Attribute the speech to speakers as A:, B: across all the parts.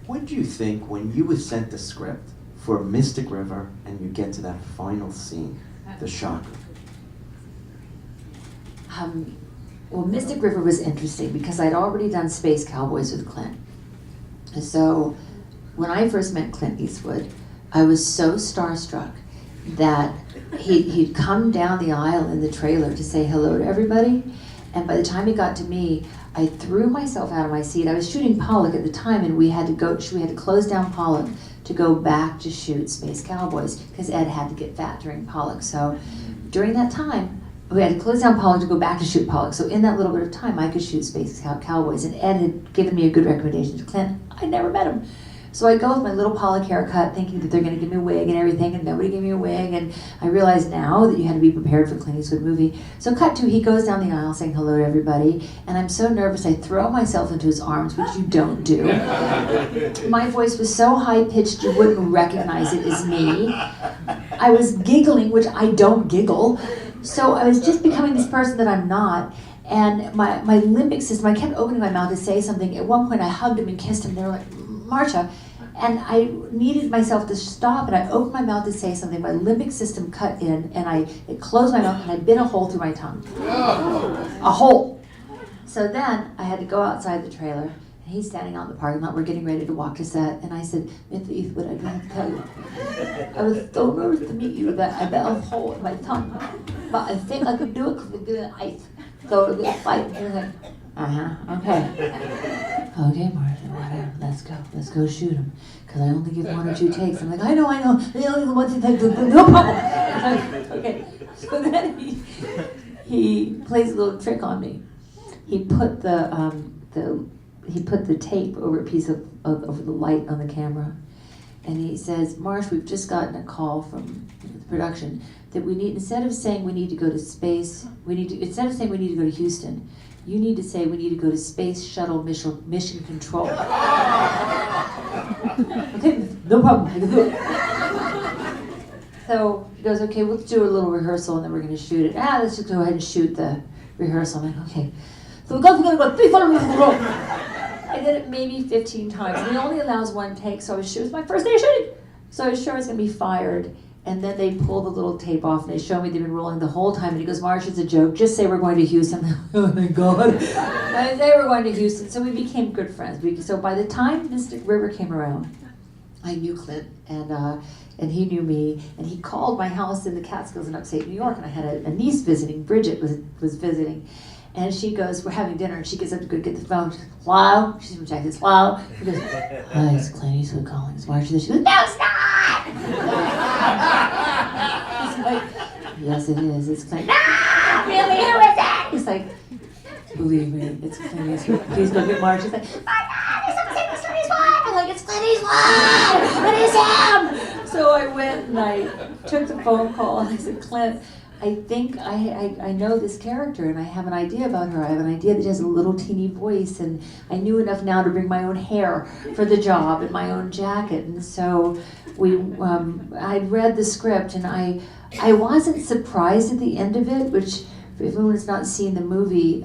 A: What did you think when you were sent the script for Mystic River and you get to that final scene, the shock?
B: Well, Mystic River was interesting because I'd already done Space Cowboys with Clint. So when I first met Clint Eastwood, I was so starstruck that he'd come down the aisle in the trailer to say hello to everybody. And by the time he got to me, I threw myself out of my seat. I was shooting Pollock at the time, and we had to close down Pollock to go back to shoot Space Cowboys because Ed had to get fat during Pollock. So during that time, we had to close down Pollock to go back to shoot Pollock. So in that little bit of time, I could shoot Space Cowboys. And Ed had given me a good recommendation to Clint. I'd never met him. So I go with my little Pollock haircut thinking that they're going to give me a wig and everything, and nobody gave me a wig. And I realize now that you had to be prepared for Clint Eastwood movie. So cut to, he goes down the aisle saying hello to everybody. And I'm so nervous, I throw myself into his arms, which you don't do. My voice was so high-pitched you wouldn't recognize it as me. I was giggling, which I don't giggle. So I was just becoming this person that I'm not. And my limbic system, I kept opening my mouth to say something. At one point I hugged him and kissed him. They were like, Marcia. And I needed myself to stop, and I opened my mouth to say something. My limbic system cut in, and it closed my mouth, and I bit a hole through my tongue. A hole. So then I had to go outside the trailer, and he's standing out in the parking lot. We're getting ready to walk to set, and I said, Mr. Eastwood, I got to tell you, I was so nervous to meet you that I bit a hole in my tongue, but I think I could do it because it's in ice. So it was like, okay. Okay, Marcia, whatever, let's go shoot him. Because I only give 1 or 2 takes. I'm like, I know, they only give 1 take, no problem. Okay, so then he plays a little trick on me. He put the tape over a piece of over the light on the camera. And he says, Marsh, we've just gotten a call from the production that we need, instead of saying we need to go to space, instead of saying we need to go to Houston, you need to say we need to go to Space Shuttle Mission Control. Okay, no problem, I can do it. So he goes, okay, let's do a little rehearsal and then we're going to shoot it. Let's just go ahead and shoot the rehearsal. I'm like, okay. So we're going to go 300 meters in a row. I did it maybe 15 times. And he only allows 1 take, so I was sure it was my first day of shooting. So I was sure I was going to be fired. And then they pull the little tape off and they show me they've been rolling the whole time. And he goes, Marsh, it's a joke. Just say we're going to Houston. Oh my God. I say we're going to Houston. So we became good friends. So by the time Mystic River came around, I knew Clint and he knew me. And he called my house in the Catskills in upstate New York. And I had a niece visiting. Bridget was visiting. And she goes, we're having dinner. And she gets up to go get the phone. She goes, hello? She's from Texas. Hello? She goes, hi, it's Clint Eastwood calling. It's Marcia. She goes, no, it's not! He's like, yes, it is. It's Clint. No, really? Who is it? He's like, believe me, it's Clint Eastwood. Please look at Marcia. She's like, my God, there's something with Clint Eastwood. I'm like, it's Clint Eastwood. It is him. So I went and I took the phone call and I said, Clint, I think I know this character and I have an idea about her. I have an idea that she has a little teeny voice and I knew enough now to bring my own hair for the job and my own jacket. And so I'd read the script and I wasn't surprised at the end of it, which if anyone has not seen the movie,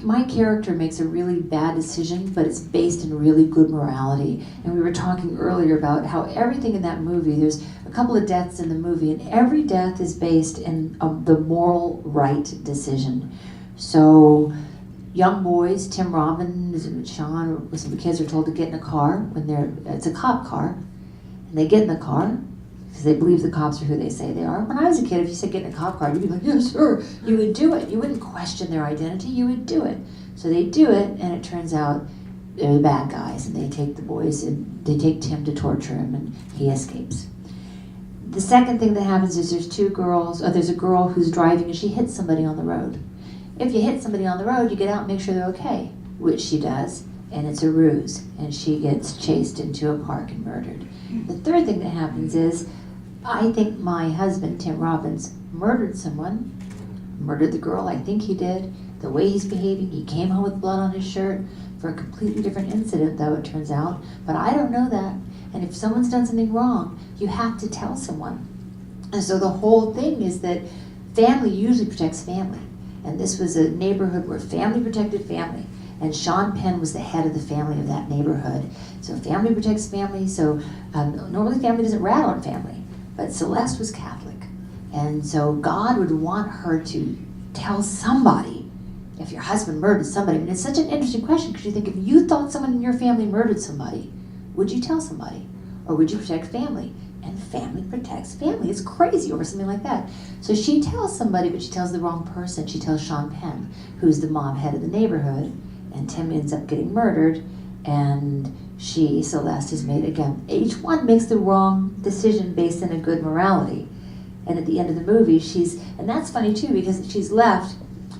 B: my character makes a really bad decision, but it's based in really good morality. And we were talking earlier about how everything in that movie, there's a couple of deaths in the movie, and every death is based in the moral right decision. So young boys, Tim Robbins and Sean, some of the kids are told to get in a car it's a cop car, and they get in the car, because they believe the cops are who they say they are. When I was a kid, if you said get in a cop car, you'd be like, yes, sir. You would do it. You wouldn't question their identity. You would do it. So they do it, and it turns out they're the bad guys, and they take the boys, and they take Tim to torture him, and he escapes. The second thing that happens is there's 2 girls, there's a girl who's driving, and she hits somebody on the road. If you hit somebody on the road, you get out and make sure they're okay, which she does, and it's a ruse, and she gets chased into a park and murdered. The third thing that happens is, I think my husband, Tim Robbins, murdered someone, murdered the girl, I think he did. The way he's behaving, he came home with blood on his shirt for a completely different incident, though, it turns out. But I don't know that. And if someone's done something wrong, you have to tell someone. And so the whole thing is that family usually protects family. And this was a neighborhood where family protected family. And Sean Penn was the head of the family of that neighborhood. So family protects family. So normally family doesn't rat on family, but Celeste was Catholic. And so God would want her to tell somebody if your husband murdered somebody. I mean, it's such an interesting question, because you think, if you thought someone in your family murdered somebody, would you tell somebody? Or would you protect family? And family protects family. It's crazy over something like that. So she tells somebody, but she tells the wrong person. She tells Sean Penn, who's the mom head of the neighborhood, and Tim ends up getting murdered, and she, Celeste, is made, again, each one makes the wrong decision based on a good morality. And at the end of the movie, and that's funny too, because she's left,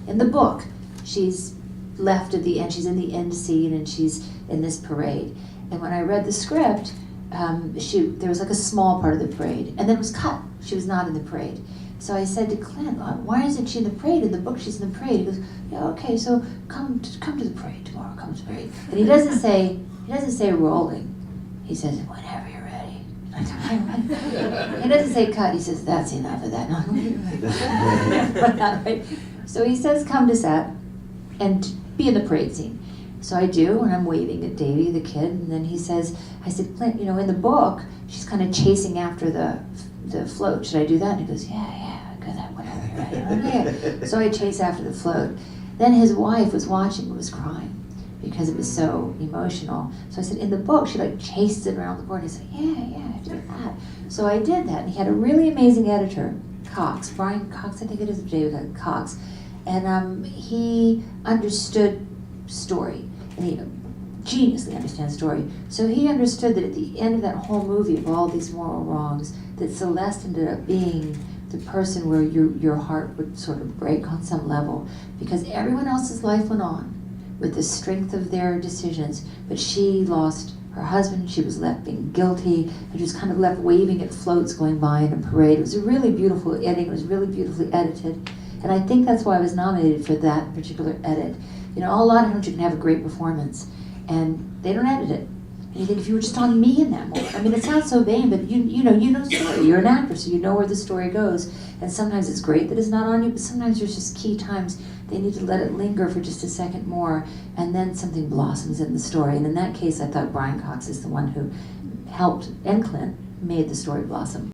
B: in the book, she's left at the end, she's in the end scene, and she's in this parade. And when I read the script, there was like a small part of the parade, and then it was cut. She was not in the parade. So I said to Clint, why isn't she in the parade? In the book, she's in the parade. He goes, yeah, okay, so come to the parade tomorrow, come to the parade. And he doesn't say rolling. He says, whenever you're ready. He doesn't say cut, he says, that's enough of that. No. So he says, come to set and be in the parade scene. So I do, and I'm waving at Davy, the kid, and then he says, I said, Clint, in the book, she's kind of chasing after the float. Should I do that? And he goes, yeah, go that, whatever you're ready. Okay. So I chase after the float. Then his wife was watching and was crying because it was so emotional. So I said, in the book, she chased it around the board. And he said, yeah, do that. So I did that, and he had a really amazing editor, Cox, Brian Cox, I think it is, David Cox, and he understood story, and he geniusly understands story. So he understood that at the end of that whole movie of all these moral wrongs, that Celeste ended up being the person where your heart would sort of break on some level, because everyone else's life went on with the strength of their decisions, but she lost her husband. She was left being guilty, and she was kind of left waving at floats going by in a parade. It was a really beautiful editing. It was really beautifully edited, and I think that's why I was nominated for that particular edit. A lot of times you can have a great performance, and they don't edit it. And you think, if you were just on me in that moment. I mean, it sounds so vain, but you know story. You're an actor, so you know where the story goes. And sometimes it's great that it's not on you, but sometimes there's just key times they need to let it linger for just a second more, and then something blossoms in the story. And in that case, I thought Brian Cox is the one who helped, and Clint, made the story blossom.